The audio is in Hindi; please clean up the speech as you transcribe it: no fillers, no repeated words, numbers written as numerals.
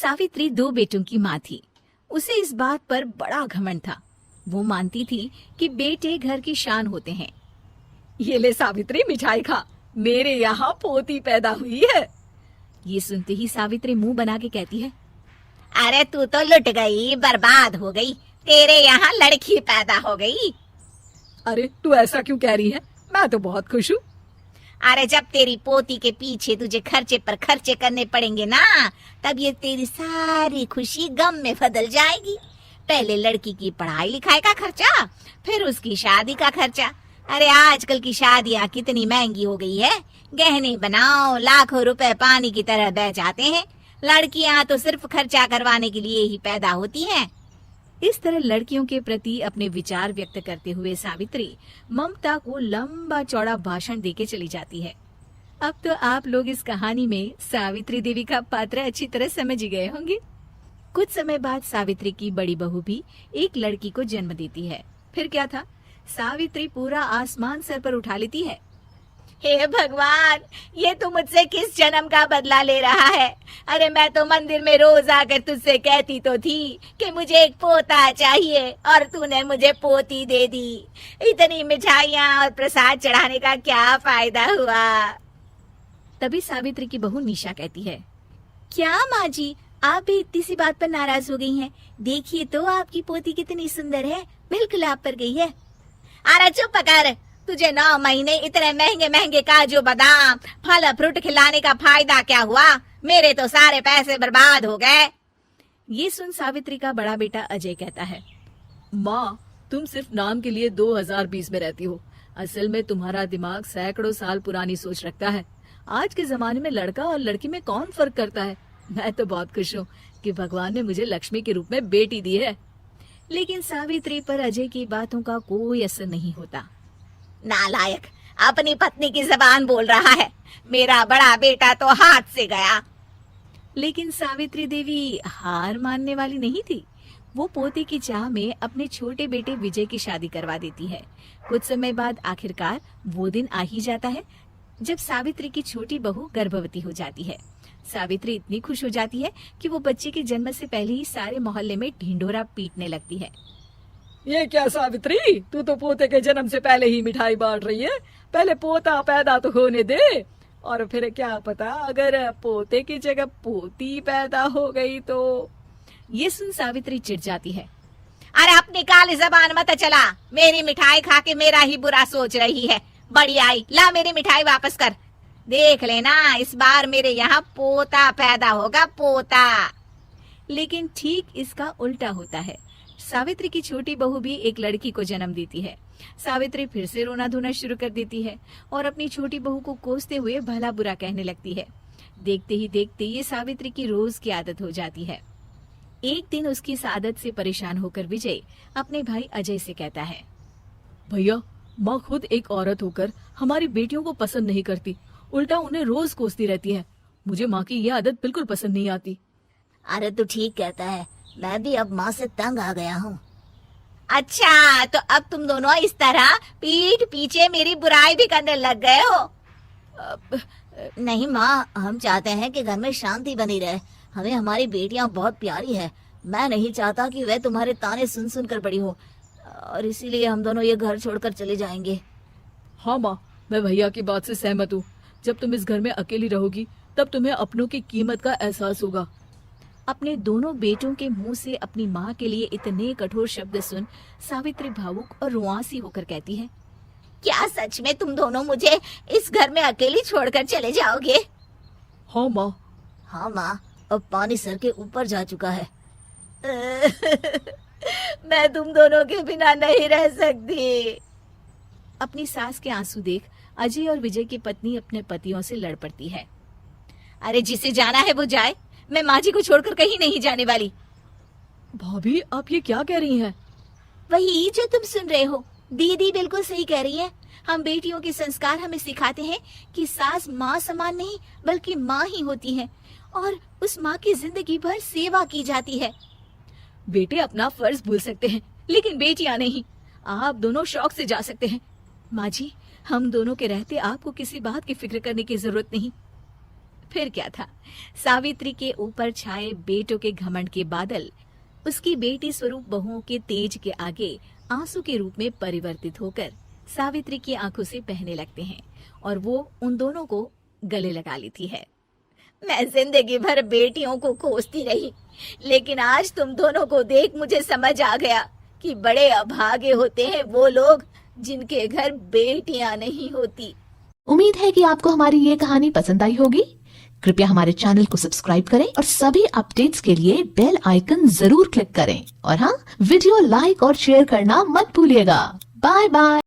सावित्री 2 बेटों की माँ थी। उसे इस बात पर बड़ा घमंड था। वो मानती थी कि बेटे घर की शान होते हैं। ये ले सावित्री, मिठाई खा, मेरे यहाँ पोती पैदा हुई है। ये सुनते ही सावित्री मुंह बना के कहती है, अरे तू तो लुट गई, बर्बाद हो गई, तेरे यहाँ लड़की पैदा हो गई। अरे तू ऐसा क्यों कह रही है, मैं तो बहुत खुश हूँ। अरे जब तेरी पोती के पीछे तुझे खर्चे पर खर्चे करने पड़ेंगे ना, तब ये तेरी सारी खुशी गम में बदल जाएगी। पहले लड़की की पढ़ाई लिखाई का खर्चा, फिर उसकी शादी का खर्चा। अरे आजकल की शादियाँ कितनी महंगी हो गई है, गहने बनाओ, लाखों रुपए पानी की तरह बह जाते हैं। लड़कियां तो सिर्फ खर्चा करवाने के लिए ही पैदा होती हैं। इस तरह लड़कियों के प्रति अपने विचार व्यक्त करते हुए सावित्री ममता को लंबा चौड़ा भाषण देके चली जाती है। अब तो आप लोग इस कहानी में सावित्री देवी का पात्र अच्छी तरह समझ ही गए होंगे। कुछ समय बाद सावित्री की बड़ी बहू भी एक लड़की को जन्म देती है। फिर क्या था, सावित्री पूरा आसमान सर पर उठा लेती है। हे भगवान, ये तू मुझसे किस जन्म का बदला ले रहा है? अरे मैं तो मंदिर में रोज आकर तुझसे कहती तो थी कि मुझे एक पोता चाहिए, और तूने मुझे पोती दे दी। इतनी मिठाइयाँ और प्रसाद चढ़ाने का क्या फायदा हुआ? तभी सावित्री की बहू निशा कहती है, क्या माँ जी, आप भी इतनी सी बात पर नाराज हो गई हैं? देखिए तो आपकी पोती कितनी सुंदर है, बिल्कुल आप पर गई है। अरे चुप कर, तुझे 9 महीने इतने महंगे महंगे काजू बादाम फल फ्रूट खिलाने का फायदा क्या हुआ? मेरे तो सारे पैसे बर्बाद हो गए। ये सुन सावित्री का बड़ा बेटा अजय कहता है, माँ, तुम सिर्फ नाम के लिए 2020 में रहती हो। असल में तुम्हारा दिमाग सैकड़ों साल पुरानी सोच रखता है। आज के जमाने में लड़का और लड़की में कौन फर्क करता है। मैं तो बहुत खुश हूँ कि भगवान ने मुझे लक्ष्मी के रूप में बेटी दी है। लेकिन सावित्री पर अजय की बातों का कोई असर नहीं होता। नालायक, अपनी पत्नी की जबान बोल रहा है। मेरा बड़ा बेटा तो हाथ से गया। लेकिन सावित्री देवी हार मानने वाली नहीं थी। वो पोते की चाह में अपने छोटे बेटे विजय की शादी करवा देती है। कुछ समय बाद आखिरकार वो दिन आ ही जाता है जब सावित्री की छोटी बहू गर्भवती हो जाती है। सावित्री इतनी खुश हो जाती है कि वो बच्चे के जन्म से पहले ही सारे मोहल्ले में ढिंढोरा पीटने लगती है। ये क्या सावित्री, तू तो पोते के जन्म से पहले ही मिठाई बांट रही है। पहले पोता पैदा तो होने दे, और फिर क्या पता अगर पोते की जगह पोती पैदा हो गई तो। ये सुन सावित्री चिढ़ जाती है। अरे अपनी काली जबान मत चला, मेरी मिठाई खा के मेरा ही बुरा सोच रही है। बड़ी आई, ला मेरी मिठाई वापस कर। देख लेना, इस बार मेरे यहाँ पोता पैदा होगा, पोता। लेकिन ठीक इसका उल्टा होता है। सावित्री की छोटी बहू भी एक लड़की को जन्म देती है। सावित्री फिर से रोना धोना शुरू कर देती है और अपनी छोटी बहू को कोसते हुए भला बुरा कहने लगती है। देखते ही देखते ये सावित्री की रोज की आदत हो जाती है। एक दिन उसकी इस आदत से परेशान होकर विजय अपने भाई अजय से कहता है, भैया, माँ खुद एक औरत होकर हमारी बेटियों को पसंद नहीं करती, उल्टा उन्हें रोज कोसती रहती है। मुझे माँ की ये आदत बिल्कुल पसंद नहीं आती। अरे तू ठीक कहता है, मैं भी अब माँ से तंग आ गया हूँ। अच्छा, तो अब तुम दोनों इस तरह पीठ पीछे मेरी बुराई भी करने लग गए हो? नहीं माँ, हम चाहते हैं कि घर में शांति बनी रहे। हमें हमारी बेटियाँ बहुत प्यारी है। मैं नहीं चाहता कि वह तुम्हारे ताने सुन सुन कर बड़ी हो, और इसीलिए हम दोनों ये घर छोड़कर चले जाएंगे। हाँ माँ, मैं भैया की बात से सहमत हूँ। जब तुम इस घर में अकेली रहोगी तब तुम्हें अपनों की कीमत का एहसास होगा। अपने दोनों बेटों के मुंह से अपनी माँ के लिए इतने कठोर शब्द सुन सावित्री भावुक और रुआंसी होकर कहती है, क्या सच में तुम दोनों मुझे इस घर में अकेली छोड़कर चले जाओगे? हाँ माँ। हाँ माँ, अब पानी सर के ऊपर जा चुका है। मैं तुम दोनों के बिना नहीं रह सकती। अपनी सास के आंसू देख अजय और विजय की पत्नी अपने पतियों से लड़ पड़ती है। अरे जिसे जाना है वो जाए, मैं माँ जी को छोड़कर कहीं नहीं जाने वाली। भाभी, आप ये क्या कह रही हैं? वही जो तुम सुन रहे हो, दीदी बिल्कुल सही कह रही है। हम बेटियों के संस्कार हमें सिखाते हैं कि सास माँ समान नहीं बल्कि माँ ही होती है, और उस माँ की जिंदगी भर सेवा की जाती है। बेटे अपना फर्ज भूल सकते हैं, लेकिन बेटियां नहीं। आप दोनों शौक से जा सकते हैं। माँ जी, हम दोनों के रहते आपको किसी बात की फिक्र करने की जरूरत नहीं। फिर क्या था, सावित्री के ऊपर छाए बेटों के घमंड के बादल उसकी बेटी स्वरूप बहुओं के तेज के आगे आंसू के रूप में परिवर्तित होकर सावित्री की आंखों से बहने लगते हैं और वो उन दोनों को गले लगा लेती है। मैं जिंदगी भर बेटियों को कोसती रही, लेकिन आज तुम दोनों को देख मुझे समझ आ गया कि बड़े अभागे होते हैं वो लोग जिनके घर बेटियां नहीं होती। उम्मीद है कि आपको हमारी ये कहानी पसंद आई होगी। कृपया हमारे चैनल को सब्सक्राइब करें और सभी अपडेट्स के लिए बेल आइकन जरूर क्लिक करें और हाँ, वीडियो लाइक और शेयर करना मत भूलिएगा। Bye bye.